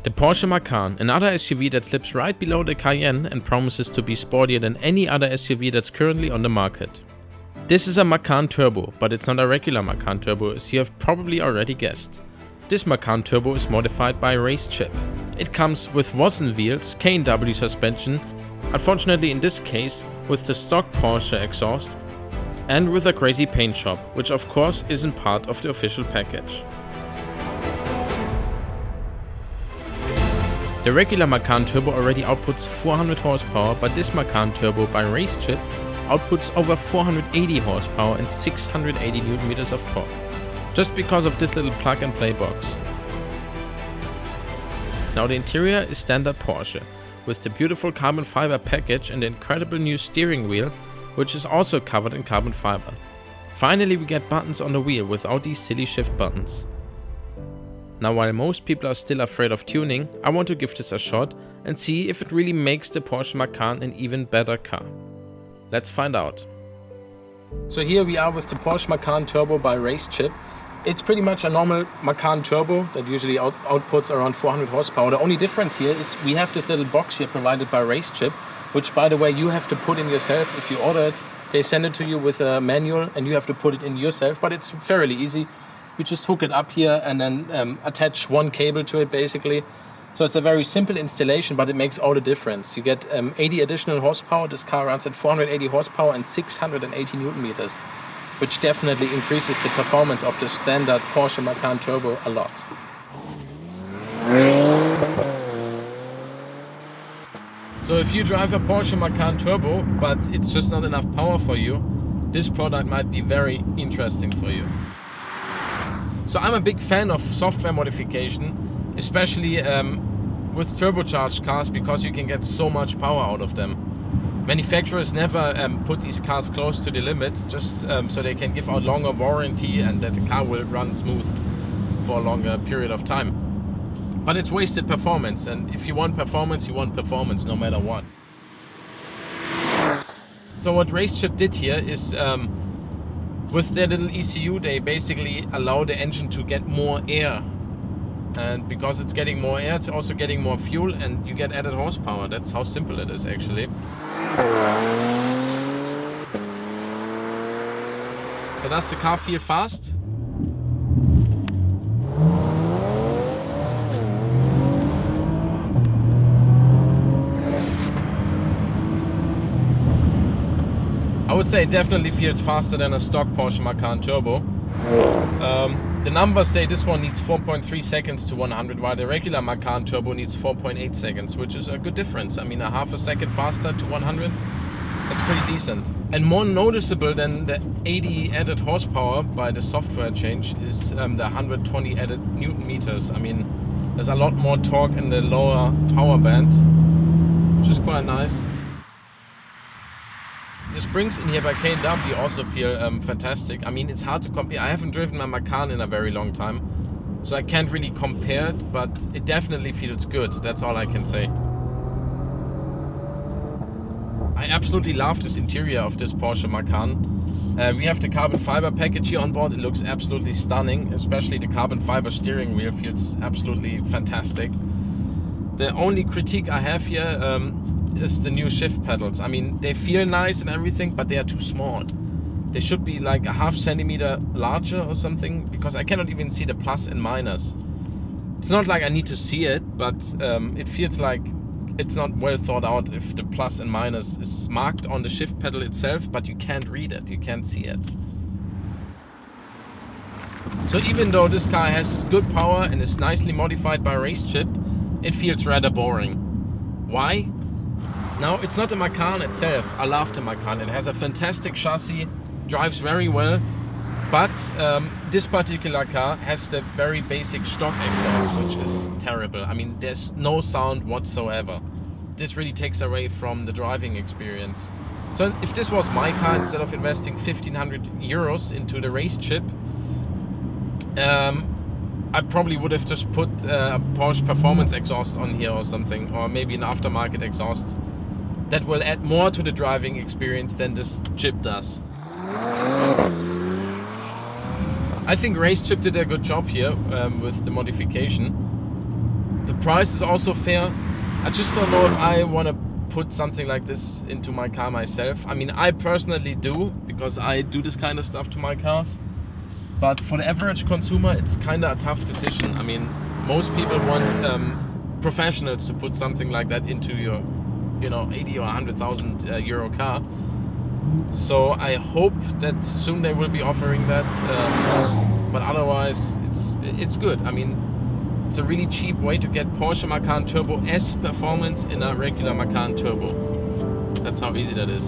The Porsche Macan, another SUV that slips right below the Cayenne and promises to be sportier than any other SUV that's currently on the market. This is a Macan Turbo, but it's not a regular Macan Turbo as you have probably already guessed. This Macan Turbo is modified by RaceChip. It comes with Vossen wheels, K&W suspension, unfortunately in this case with the stock Porsche exhaust, and with a crazy paint job, which of course isn't part of the official package. The regular Macan Turbo already outputs 400 horsepower, but this Macan Turbo by RaceChip outputs over 480 horsepower and 680 Nm of torque, just because of this little plug-and-play box. Now the interior is standard Porsche, with the beautiful carbon fiber package and the incredible new steering wheel, which is also covered in carbon fiber. Finally we get buttons on the wheel without these silly shift buttons. Now while most people are still afraid of tuning, I want to give this a shot and see if it really makes the Porsche Macan an even better car. Let's find out. So here we are with the Porsche Macan Turbo by RaceChip. It's pretty much a normal Macan Turbo that usually outputs around 400 horsepower. The only difference here is we have this little box here provided by RaceChip, which by the way you have to put in yourself. If you order it, they send it to you with a manual and you have to put it in yourself, but it's fairly easy. You just hook it up here and then attach one cable to it basically. So it's a very simple installation, but it makes all the difference. You get 80 additional horsepower. This car runs at 480 horsepower and 680 Newton meters, which definitely increases the performance of the standard Porsche Macan Turbo a lot. So if you drive a Porsche Macan Turbo, but it's just not enough power for you, this product might be very interesting for you. So I'm a big fan of software modification, especially with turbocharged cars, because you can get so much power out of them. Manufacturers never put these cars close to the limit, just so they can give out longer warranty and that the car will run smooth for a longer period of time. But it's wasted performance, and if you want performance, you want performance no matter what. So what RaceChip did here is with their little ECU, they basically allow the engine to get more air. And because it's getting more air, it's also getting more fuel and you get added horsepower. That's how simple it is actually. So does the car feel fast? I would say it definitely feels faster than a stock Porsche Macan Turbo. The numbers say this one needs 4.3 seconds to 100, while the regular Macan Turbo needs 4.8 seconds, which is a good difference. I mean, a half a second faster to 100, that's pretty decent. And more noticeable than the 80 added horsepower by the software change is the 120 added Newton meters. I mean, there's a lot more torque in the lower power band, which is quite nice. The springs in here by K&W also feel fantastic. I mean, it's hard to compare. I haven't driven my Macan in a very long time, so I can't really compare it, but it definitely feels good. That's all I can say. I absolutely love this interior of this Porsche Macan. We have the carbon fiber package here on board. It looks absolutely stunning, especially the carbon fiber steering wheel feels absolutely fantastic. The only critique I have here is the new shift pedals. I mean, they feel nice and everything, but they are too small. They should be like a half centimeter larger or something, because I cannot even see the plus and minus. It's not like I need to see it, but it feels like it's not well thought out if the plus and minus is marked on the shift pedal itself, but you can't read it, you can't see it. So even though this car has good power and is nicely modified by RaceChip, it feels rather boring. Why? Now, it's not the Macan itself. I love the Macan. It has a fantastic chassis, drives very well, but this particular car has the very basic stock exhaust, which is terrible. I mean, there's no sound whatsoever. This really takes away from the driving experience. So if this was my car, instead of investing 1,500 euros into the RaceChip, I probably would have just put a Porsche performance exhaust on here or something, or maybe an aftermarket exhaust. That will add more to the driving experience than this chip does. I think RaceChip did a good job here with the modification. The price is also fair. I just don't know if I want to put something like this into my car myself. I mean, I personally do, because I do this kind of stuff to my cars. But for the average consumer, it's kind of a tough decision. I mean, most people want professionals to put something like that into your, 80 or 100,000 euro car. So I hope that soon they will be offering that. But otherwise, it's good. I mean, it's a really cheap way to get Porsche Macan Turbo S performance in a regular Macan Turbo. That's how easy that is.